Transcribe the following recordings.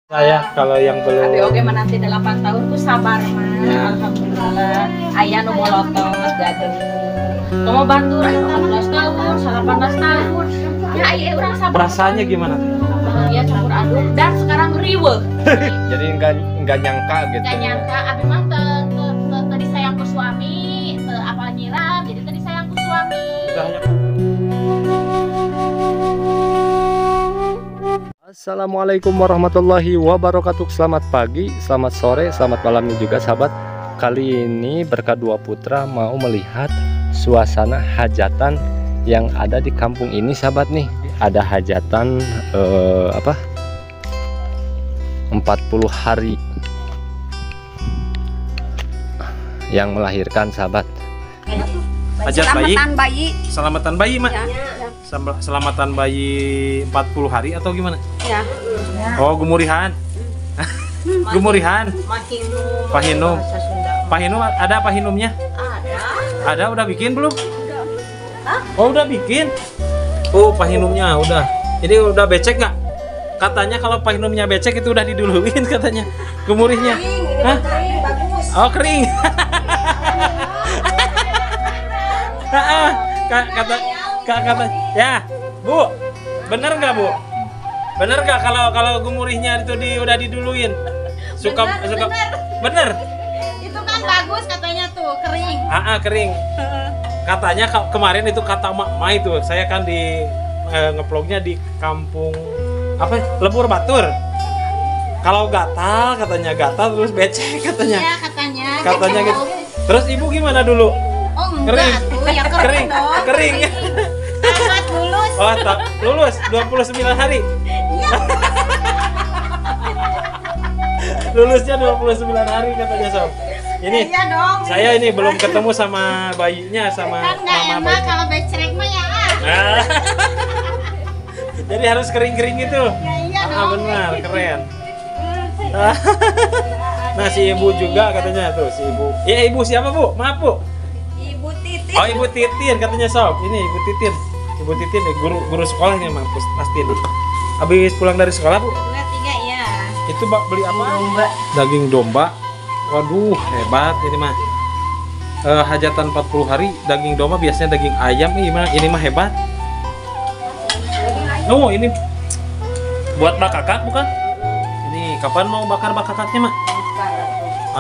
Saya kalau yang belum oke menanti 8 tahun ku sabar mah. Ya. Alhamdulillah. Aya nu molotos gadeung. Komo bantu 14 tahun, 18 tahun. Ya aya urang sabar. rasanya gimana? Bahagia campur aduk dan sekarang riweuh. Jadi enggak nyangka gitu. Enggak nyangka abi mah tadi sayang ku suami, teu apal nyiram, jadi tadi sayang ku suami. Assalamualaikum warahmatullahi wabarakatuh. Selamat pagi, selamat sore, selamat malam juga sahabat. Kali ini Berkah Dua Putra mau melihat suasana hajatan yang ada di kampung ini sahabat nih. Ada hajatan 40 hari yang melahirkan sahabat. Hajat Selamatan bayi. Selamatan bayi, Mak. Ya. Selamatan bayi 40 hari atau gimana? Ya. Oh, gumurihan. Gumurihan. Pahinum. Pahinum ada pahinumnya? Ada, udah bikin belum? Oh, udah bikin. Oh, pahinumnya udah. Jadi udah becek nggak? Katanya kalau pahinumnya becek itu udah diduluin katanya. Gumurihnya. Hah? Oh, kering. Kata ya, Bu. Bener nggak, Bu? Bener nggak kalau gumurihnya itu udah diduluin? Bener. Itu kan bagus katanya tuh, kering. Kering. Katanya kemarin itu kata Mak itu, saya kan di ngeplognya di kampung Lebur Batur. Kalau gatal katanya gatal terus becek katanya. Iya katanya. Katanya gitu. Terus Ibu gimana dulu? Oh enggak tuh, ya kering dong. Kering. Tamat lulus. Oh, lulus 29 hari. Lulusnya 29 hari katanya Sob. Ini iya dong. Saya ini belum ketemu sama bayinya, sama kan nggak mama enak bayi. kalau becrek mah ya. Nah. Jadi harus kering-kering gitu. Ya iya dong. Benar, keren. Nah, si Ibu juga katanya tuh, si Ibu. Ya, Ibu siapa, Bu? Maaf, Bu. Ibu Titin. Oh, Ibu Titin katanya Sob. Ini Ibu Titin. Ibu Titin nih, guru sekolahnya mampus pasti nih. Habis pulang dari sekolah, Bu. 2, 3 ya. Itu beli apa? Daging domba. Waduh, hebat ini mah. Hajatan 40 hari daging domba, biasanya daging ayam. Ini mah hebat. Oh, ini buat bakakak bukan? Ini kapan mau bakar bakakaknya, Mak?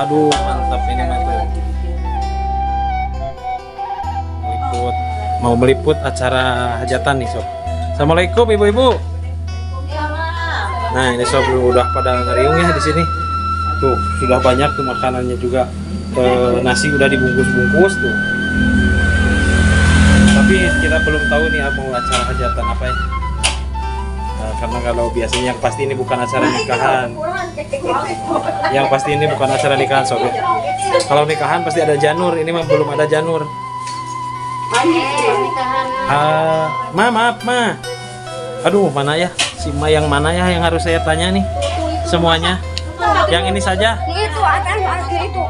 Aduh, mantap ini mah tuh. Mau meliput acara hajatan nih, Sob. Assalamualaikum ibu-ibu. Nah, ini Sob udah pada ngeriung ya di sini. Tuh, sudah banyak tuh makanannya juga. Nasi udah dibungkus-bungkus tuh. Tapi kita belum tahu nih mau acara hajatan apa ya. Karena kalau biasanya yang pasti ini bukan acara nikahan. Yang pasti ini bukan acara nikahan, Sob. Kalau nikahan pasti ada janur, ini mah belum ada janur. Maaf, Ma. Aduh, mana ya? Si Ma yang mana ya yang harus saya tanya nih? Semuanya. Yang ini saja. Itu akan itu.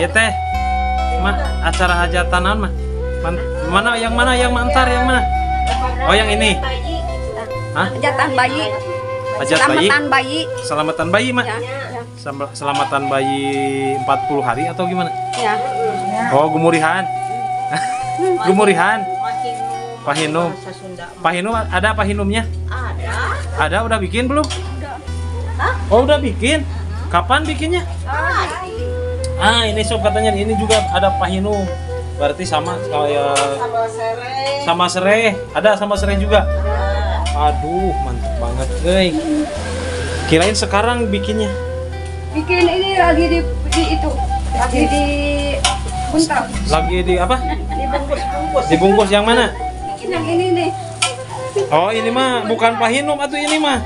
Ya teh. Ma, acara hajatanan mah. Mana yang mantar yang mana? Oh, yang ini. Hah? Hajatan bayi. Hajat bayi. Selamatan bayi. Selamatan bayi, Ma. Ya. Selamatan bayi 40 hari atau gimana? Ya. Oh, gumurihan. Gumurihan. Pahinum. Pahinum ada pahinumnya? Ada, udah bikin belum? Oh, udah bikin. Kapan bikinnya? Ini Sob katanya ini juga ada pahinum. Berarti sama kayak sama serai. Ada sama serai juga. Aduh, mantap banget, guys. Kirain sekarang bikinnya. Bikin ini lagi di itu. Lagi di buntal. Lagi di apa? Dibungkus. Dibungkus yang mana? Yang ini nih. Oh, ini mah bukan pahinum atau ini mah?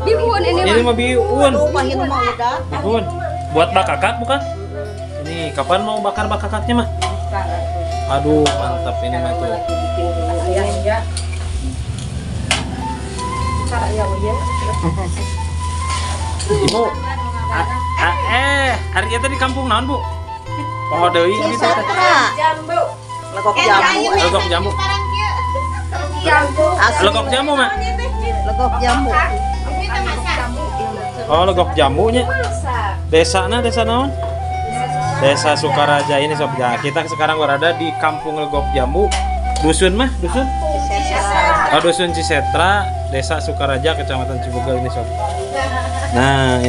Bihun ini Ini mah biun. Pahinum mah udah. Biun. Buat bakakak bukan? Ini kapan mau bakar bakakaknya mah? Aduh, mantap ini mah tuh. Ibu, hari itu di kampung naon, Bu? Poho deui gitu teh. Jambu. Legok jamu. Legok jamu. Legok jamu, Mak. Legok jamu. Oh, legok jambunya. Desa naon? Desa Sukaraja ini sob. Ya, kita sekarang berada di Kampung Legok Jambu. Dusun mah, dusun? Oh, dusun Cisetra, Desa Sukaraja, Kecamatan Cibugal ini sob. Nah,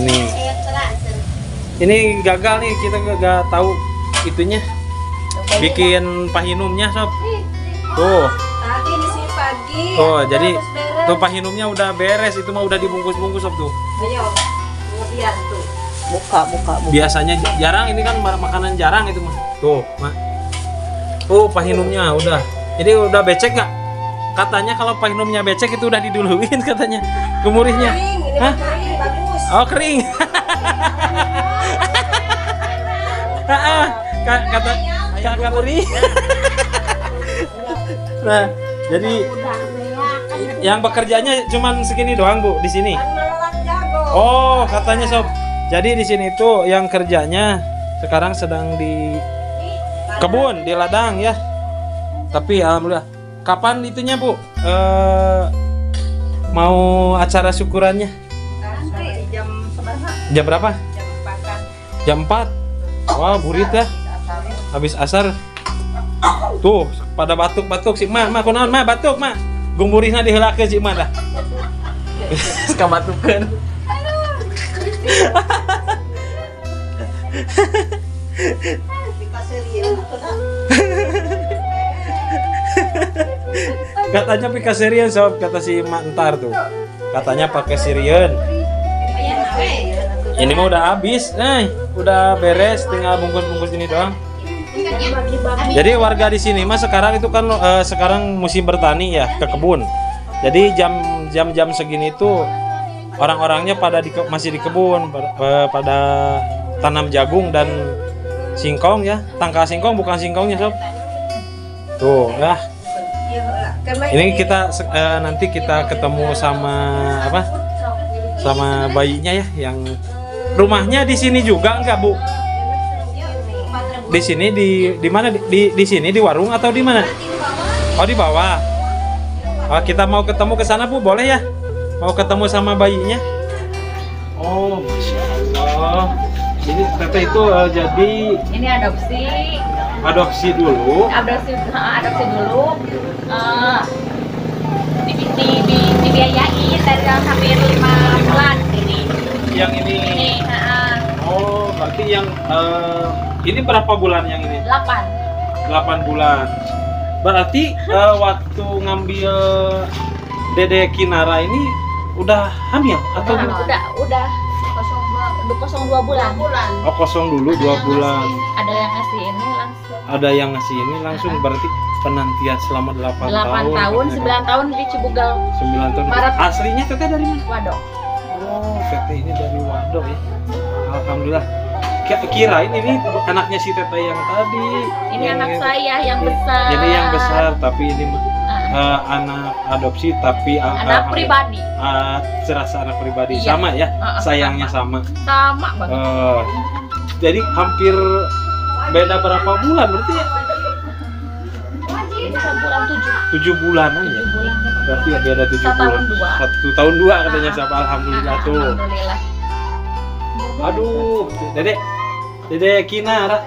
ini gagal nih, kita gak tahu itunya. Bikin pahinumnya sob. Tuh. Tadi di sini pagi. Oh, jadi tuh pahinumnya udah beres, itu mah udah dibungkus-bungkus sob tuh. Ayo, lihat tuh. Buka. Biasanya jarang, ini kan makanan jarang itu mah. Tuh, mah. Tuh pahinumnya udah. Ini udah becek gak? Katanya kalau pahinumnya becek itu udah diduluin katanya. Gemurihnya. Kering, ini Hah? kering, bagus. Oh, kering. Kata gemurih. Nah, jadi yang bekerjanya cuman segini doang, Bu, di sini. Oh, katanya sob. Jadi di sini tuh yang kerjanya sekarang sedang di kebun, di ladang ya. Tapi alhamdulillah. Kapan itunya, Bu? Mau acara syukurannya? Nanti jam seberapa? Jam berapa? Jam 4-an. Jam 4. Wah, burit ya. Habis asar. Tuh, pada batuk-batuk si mah kunaon mah batuk mah. Gumurihna diheulakeun si mah dah. Kabatukeun. Katanya pika serian sob, kata si Mak Entar tuh. Katanya pakai sirian. Ini mah udah habis, udah beres, tinggal bungkus-bungkus ini doang. Jadi warga di sini mah sekarang itu kan sekarang musim bertani ya, ke kebun. Jadi jam segini tuh orang-orangnya pada masih di kebun, pada tanam jagung dan singkong ya, tangka singkong bukan singkongnya sob. Tuh ya. Ini kita nanti kita ketemu sama apa? Sama bayinya ya, yang rumahnya di sini juga enggak, Bu? Di sini di mana? Di sini di warung atau di mana? Oh, di bawah. Oh, kita mau ketemu ke sana, Bu, boleh ya? Mau ketemu sama bayinya? Oh, Masya Allah. Jadi teteh itu jadi Ini adopsi. Adopsi dulu. Adopsi dulu. Dibiayain dari hampir 5 bulan ini. Yang ini. Oh, berarti yang ini berapa bulan yang ini? 8 bulan. Berarti waktu ngambil Dede Kinara ini udah hamil atau udah 02 bulan. Oh, kosong dulu 2 bulan. Ada yang ngasih ini langsung. Ada yang ngasih ini langsung, berarti penantian selama 8 tahun. 9 tahun di Cibugal. 9 tahun. Maret. Aslinya teteh dari mana? Wadok. Oh, teteh ini dari Wadok ya. Alhamdulillah. Kirain ini anaknya si teteh yang tadi. Ini anak saya yang besar. Ini yang besar, tapi ini anak adopsi tapi anak pribadi. Serasa anak pribadi. Iya. Sama ya, sayangnya sama. Sama banget. Jadi hampir beda berapa bulan berarti ya? Ini 7 bulanan ya. 7 bulan. Berarti ya beda 7 bulan. 1 tahun 2 katanya siapa. Alhamdulillah tuh. Alhamdulillah. Aduh, Dede Kinara.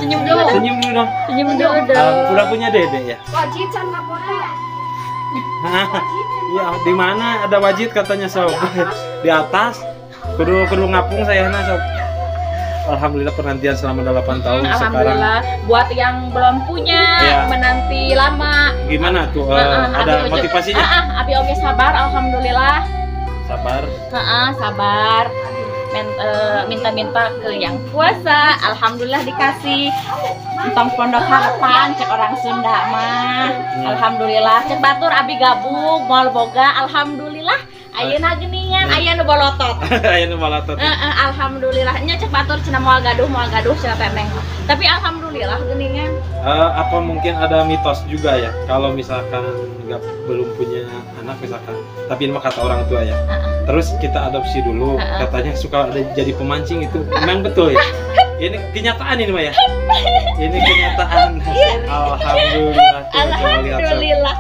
Senyum dulu. Senyum dulu dong. Senyum dulu dong. Udah punya Dede ya? Wajib can laporan. Iya, di mana ada wajib katanya sob? Di atas. Kudu ngapung saya sob. Alhamdulillah penantian selama 8 tahun sekarang. Alhamdulillah. Buat yang belum punya, Ya. menanti lama. Gimana tuh? Ada motivasinya? Abi oge sabar, alhamdulillah. Sabar. Sabar. Minta-minta ke yang kuasa, alhamdulillah dikasih. Tentang pondok harapan, cek orang Sunda mah. Alhamdulillah, cek batur abi gabung, moal boga, alhamdulillah. Ayeuna geuningan, aya nu bolotot. Aya nu bolotot. Alhamdulillah, nya cek batur cenah moal gaduh cenah teteh. Tapi alhamdulillah geuningan. Apa mungkin ada mitos juga ya, kalau misalkan belum punya anak misalkan, tapi ini mah kata orang tua ya. Terus kita adopsi dulu, katanya suka ada jadi pemancing, itu memang betul ya? Ini kenyataan ini mah ya? Ini kenyataan. Alhamdulillah. Alhamdulillah.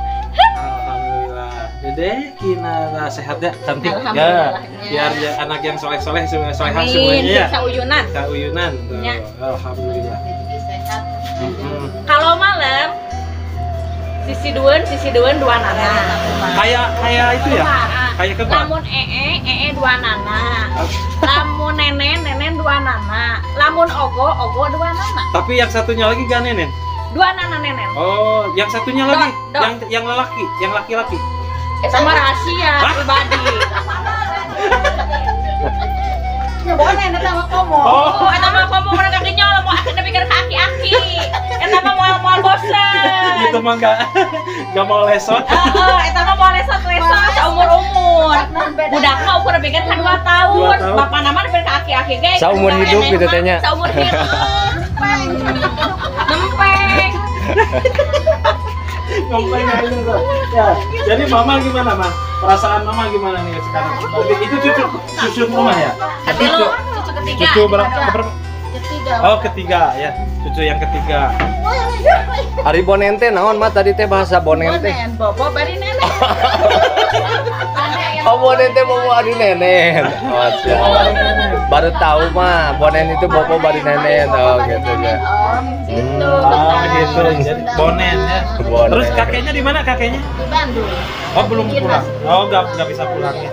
Alhamdulillah. Dede kina sehat ya, cantik ya. Alhamdulillahnya. Biar ya, anak yang soleh-soleh semuanya Amin. semuanya ya. Sauyunan. Kauyunan. Tuh. Ya. Alhamdulillah. Sehat. Mm-mm. Kalau malam sisi dua nana. Kayak itu ya. Kayak kebab. Lamun dua nana. Lamun nenen dua nana. Lamun ogo dua nana. Tapi yang satunya lagi gak nenen. Dua nana nenen. Oh, yang satunya lagi, Dok. yang lelaki, yang laki-laki. Sama rahasia pribadi. Ya bukan enak sama komo. Oh. Enak sama komo orang kaki nyolong mau akhirnya pikir kaki-aki. Enak mah mau bosan. Gitu mah gak mau lesot. Enak mah mau lesot seumur-umur. Budak mah ukur pikir kan 2 tahun. 2 tahun. Bapak nama pikir kaki-aki guys. Seumur hidup gitu tanya. Seumur hidup. Nempeng. Ngomongin aja tuh. Ya, jadi mama gimana, Ma? Perasaan mama gimana nih sekarang? Itu cucu rumah ya? Hati lu, cucu ketiga. Cucu berapa? Ketiga. Oh, ketiga ya. Cucu yang ketiga. Ari bonente naon mah tadi teh bahasa bonente. Bonen, bobo bari nenek. Oh bonente bobo ari nenen. Oh, siap. Baru tahu mah bonen itu bobo bari nenen. Oh gitu ya. Gitu. Oh, gitu. Jadi bonen ya. Bonen. Terus kakeknya di mana kakeknya? Di Bandung. Oh, belum pulang. Oh, nggak bisa pulang ya.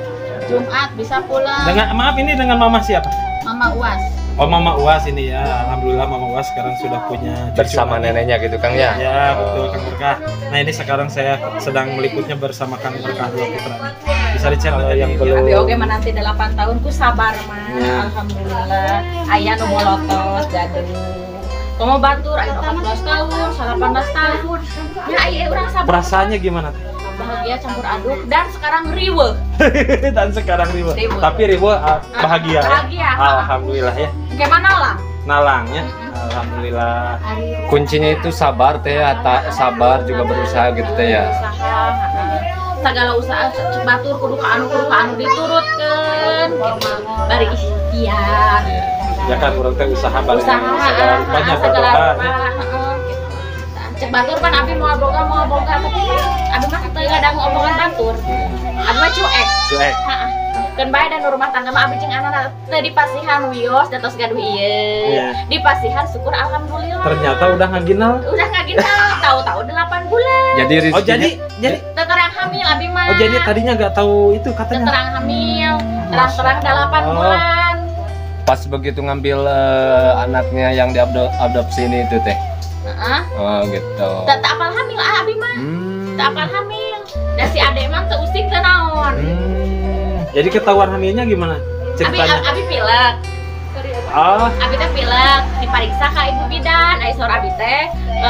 Jumat bisa pulang. Maaf ini dengan mama siapa? Mama Uas. Oh, Mama Uas ini ya. Alhamdulillah Mama Uas sekarang sudah punya cucu Bersama lagi. neneknya gitu Kang ya. Ya, betul Kang Berkah. Nah, ini sekarang saya sedang meliputnya bersama Kang Berkah 2 putra. Bisa dicek yang belum. Abi oge menanti 8 tahun ku sabar mah. Alhamdulillah. Aya nu molotos gadeung. Komo batur aya 14 tahun, 18 tahun. Ya aya urang sabar. Perasaannya gimana? Bahagia campur aduk dan sekarang riweuh. Dan sekarang ribu. Riweuh. Tapi ribu bahagia. Bahagia. Ya? Alhamdulillah ya. Gimana lah? Nalangnya. Alhamdulillah. Kuncinya itu sabar teh ya, sabar juga berusaha gitu teh ya. Usaha, segala usaha cek batur kudu ka anu diturutkeun gitu. Bari ikhtiar. Ya kan urang teh usaha balik Usaha segala rupanya segala berdoa. rupa, gitu. Cek batur kan abi mau boga tapi abi mah teu kadang omongan batur. Abi mah cuek. Cuek. Heeh. Keun bae dan rumah tangga mah abi jeung anak teu dipasihan wios datos gaduh ieu. Iya. Dipasihan syukur alhamdulillah. Ternyata udah ngaginal. Udah ngaginal tahu-tahu 8 bulan. Jadi Oh, rezekinya jadi Terang hamil abi mah. oh jadi tadinya nggak tahu itu katanya. Terang hamil. Terang 8 Oh. bulan. pas begitu ngambil anaknya yang diadopsi ini itu teh. Heeh. Oh gitu. Tak apal hamil abi mah. Tak apal hamil. Dan si adek mah teu usik teu naon. Jadi ketahuan hamilnya gimana? Ceritanya. Abi pilek. Ah, Abi teh pilek, dipariksa ka ibu bidan, ai sor abi teh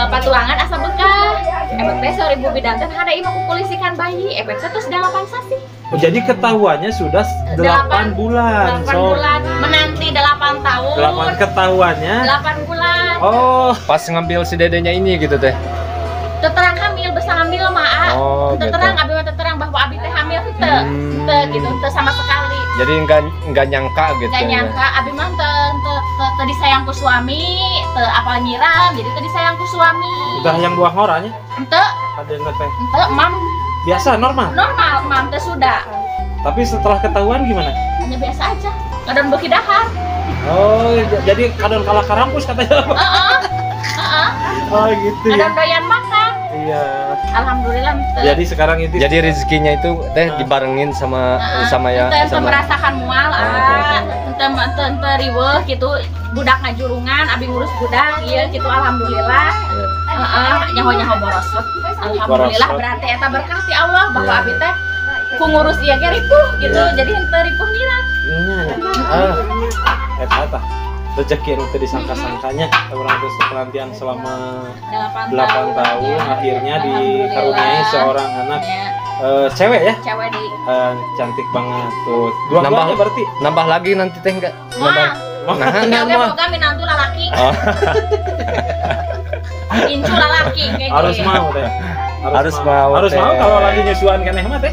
patuangan asa bekah. Efek teh sor ibu bidan teh hade ieu kukulisikan bayi, efek teh terus 8 sasi. oh, jadi ketahuannya sudah 8 bulan. 8 bulan, menanti 8 tahun. 8 ketahuannya. 8 bulan. Oh, Pas ngambil si dedenya ini gitu teh. Terang hamil, bisa ngambil mah. Oh, Terang gitu. abi mah terang bahwa abi teh hamil teu. Teu gitu, teu sama sekali. Jadi enggak nyangka gitu. Gak nyangka, abi mah teu disayang ku suami, teu apal nyiram, jadi teu disayang ku suami. udah yang buah ngoranya. Teu, Ada yang teh. teu mam Biasa normal. normal, mam teh sudah. Tapi setelah ketahuan gimana? Hanya biasa aja. Kadang beki dahar. Oh, jadi kadang kalah karampus katanya. Heeh. Heeh. Oh, gitu Kadang ya. doyan makan. Iya. Alhamdulillah teu. Jadi sekarang itu Jadi rezekinya itu teh dibarengin sama ya Ente sama. merasakan mual, ente riweuh gitu, budak ngajurungan, abi ngurus budak, iya gitu, alhamdulillah. Nyaho-nyaho borosot, alhamdulillah Borosot. berarti eta berkah ti Allah bahwa abi teh ku ngurus ieu ge ripuh gitu, jadi henteu ripuh nirang. eta rezeki nu teu disangka-sangkanya orang teh penantian selama 8 tahun akhirnya dikaruniai seorang anak cewek ya. Cewek di Cantik banget tuh. Dua-duanya berarti. Nambah lagi nanti teh enggak? Wah, Nah, oke boga minantu lalaki. Oh. Incu lalaki kayak Harus gitu. mau teh. Harus mau, Harus teh. mau kalau lagi nyusuan keneh mah teh.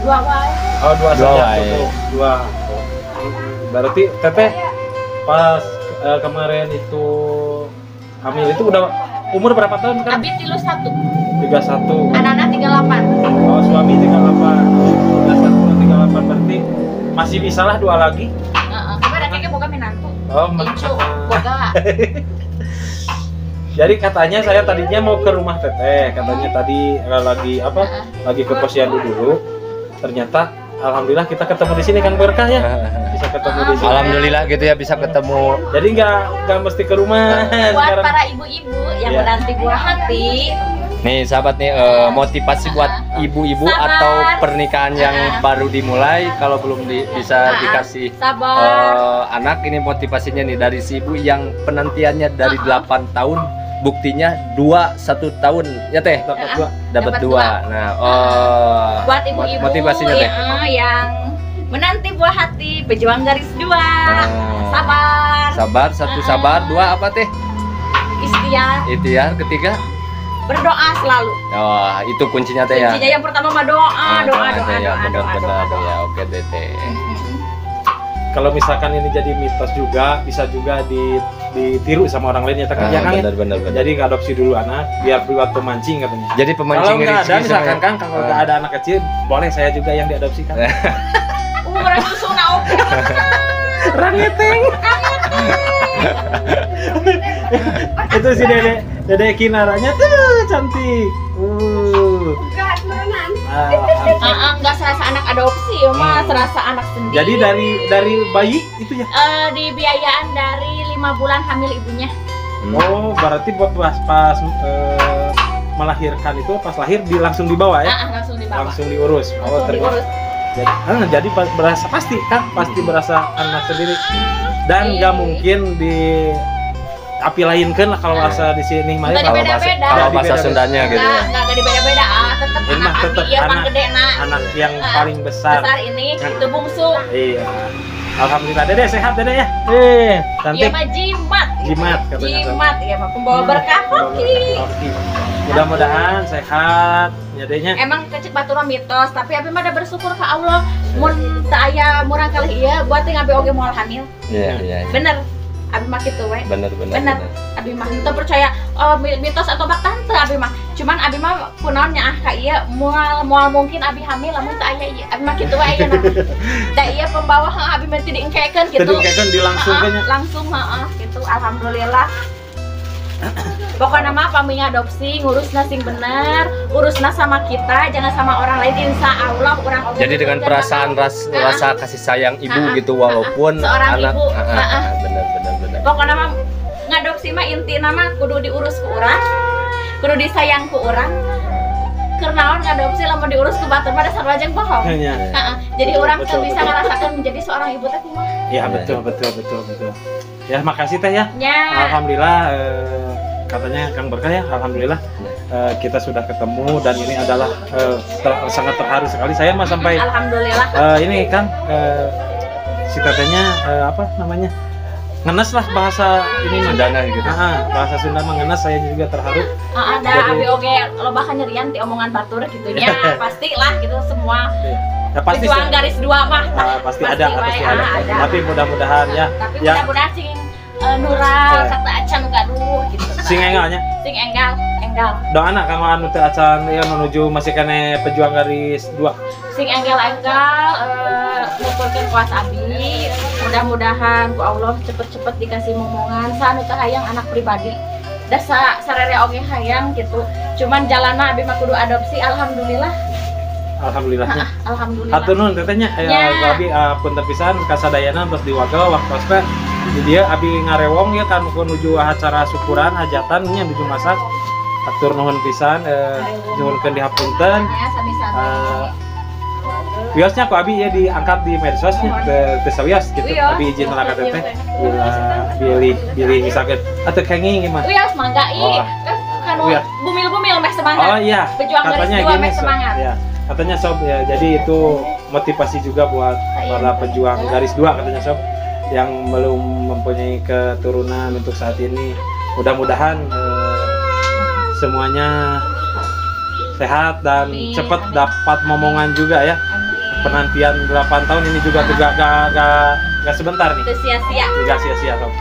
Dua wae. Oh, dua Dua saja. wae. Tuh, dua. Berarti teteh pas kemarin itu hamil itu udah umur berapa tahun sekarang? Abi 31. 31. Anak-anak 38. Oh, suami 38. 31 38 berarti masih bisa lah 2 lagi. Heeh. Tapi ada kayaknya boga menantu. Oh, Incu, boga. Jadi katanya saya tadinya mau ke rumah Teteh, katanya tadi lagi apa? Lagi ke posyandu dulu. Ternyata alhamdulillah kita ketemu di sini Kang Berkah ya. Bisa ketemu di sini. Alhamdulillah gitu ya bisa ketemu. Jadi nggak mesti ke rumah. Buat Sekarang. para ibu-ibu yang Iya. menanti buah hati, Nih sahabat nih motivasi buat ibu-ibu Sabar. atau pernikahan yang baru dimulai kalau belum bisa dikasih sabar. anak, ini motivasinya nih dari si ibu yang penantiannya dari 8 tahun, buktinya 1 tahun ya Teh, Dapat 2. dapat 2. Nah, Buat ibu-ibu motivasinya Teh. yang menanti buah hati, pejuang garis 2. Sabar. Sabar, 1 sabar, 2 apa Teh? Ikhtiar, ketiga. Berdoa selalu. Oh, itu kuncinya Teh ya. Kuncinya yang pertama mah doa, doa. Ya, oke Teh. Kalau misalkan ini jadi mitos juga, bisa juga ditiru sama orang lain ya Kang. Ya, Kang, ya? Benar. Jadi adopsi dulu anak biar buat pemancing katanya. Jadi Kalau pemancing nggak ada rezeki misalkan sama- Kang, kalau nggak ada anak kecil, boleh saya juga yang diadopsikan. Orang susu na oke. Rangeteng. Itu si Dede Kinaranya tuh cantik. Enggak sembarangan. Enggak serasa anak adopsi, mah serasa anak sendiri. Jadi dari bayi itu ya. Dibiayaan dari 5 bulan hamil ibunya. Oh, berarti pas melahirkan itu pas lahir langsung dibawa ya. Langsung dibawa. Langsung diurus. Oh, Langsung ternyata. diurus. Jadi berasa pasti kan, pasti berasa anak sendiri. Dan nggak mungkin di api lainkan lah kalau asa di sini mah. Nggak dibeda-beda. Kalau bahasa Sundanya gitu ya. Enggak dibeda-beda, tetap Ini mah anak tetap iya anak, gede anak yang paling besar. besar ini itu bungsu. Iya. Alhamdulillah Dede sehat Dede ya. Iya Cantik. mah jimat. Jimat katanya. Jimat ya mah pembawa berkah hoki. Oke. Mudah-mudahan sehat nyadenya. Emang kecek batura mitos, tapi abi mah da bersyukur ke Allah. Mun teu aya murang kali ieu buat teh abi oge moal hamil. Iya. Bener. Abi mah kitu we. Bener. Abi mah teu percaya mitos atau baktan teu abi mah. Cuman abi mah kunaonnya ka ieu moal mungkin abi hamil lamun teu aya ieu. Abi mah kitu we ayeuna. Da ieu pembawa abi mah teu diengkekeun kitu. Tadi kan dilangsungkan ya. Langsung gitu. Alhamdulillah. Pokoknya mah pami adopsi ngurusna sing bener, urusna sama kita, jangan sama orang lain. Insya Allah orang oge. Jadi dengan perasaan rasa kasih sayang ibu gitu walaupun seorang anak. ibu. Bener. Pokoknya mah ngadopsi mah intina mah kudu diurus ku urang, kudu disayang ku urang. Karena ngadopsi lamun diurus ku batur mah dasar wajeng bohong. Iya. Jadi orang Betul, tuh bisa betul. ngerasakan menjadi seorang ibu teh kumaha. Ya betul. Ya makasih Teh ya. Ya. Alhamdulillah katanya Kang Berkah ya. Alhamdulillah kita sudah ketemu dan ini adalah sangat terharu sekali. Saya mah sampai Alhamdulillah. ini Kang si tetehnya apa namanya? Ngenes lah bahasa ini mah. Sundana gitu. Bahasa Sunda mah ngenes, saya juga terharu. Ada Jadi- abi oge loba nyerian ti omongan batur gitunya. Pastilah gitu semua. Ya pasti Pejuang garis 2 mah. pasti ada. Ada. Tapi mudah-mudahan ya Tapi ya mudah-mudahan sing Nura kata acan gaduh gitu. sing engalnya. Sing enggal. Doana kanggo anu teu acan ya menuju masih kene pejuang garis 2. Sing enggal nuturkeun kuas abi. Mudah-mudahan ku Allah cepet-cepet dikasih momongan sanu teh hayang anak pribadi. Da sarere oge hayang gitu. Cuman jalanna abi mah kudu adopsi. Alhamdulillah. Alhamdulillahnya. Alhamdulillah. Hatur nuhun tetehnya Ya. abi punten pisan kasadayana terus diwaga waktu teh di dia abi ngarewong ya kan menuju acara syukuran hajatan nya menuju masak. Hatur nuhun pisan nyuwunkeun dihapunten. Ya sami-sami. Wiosnya ku abi ya diangkat di medsosnya teu sawios gitu. Wios. Abi izin lah ka teteh. Bilih misalkan atuh kenging gimana? Wios mangga Oh. kanu Wios. bumil-bumil meh semangat. Oh iya, Pejuang garis katanya 2 gini meh sob. semangat. Ya, katanya sob ya. Jadi itu motivasi juga buat para pejuang garis 2 katanya sob yang belum mempunyai keturunan untuk saat ini. Mudah-mudahan semuanya sehat dan Amin, cepat amin. dapat momongan juga ya. Amin. Penantian 8 tahun ini juga gak sebentar nih. Itu sia-sia. Gak sia-sia sob.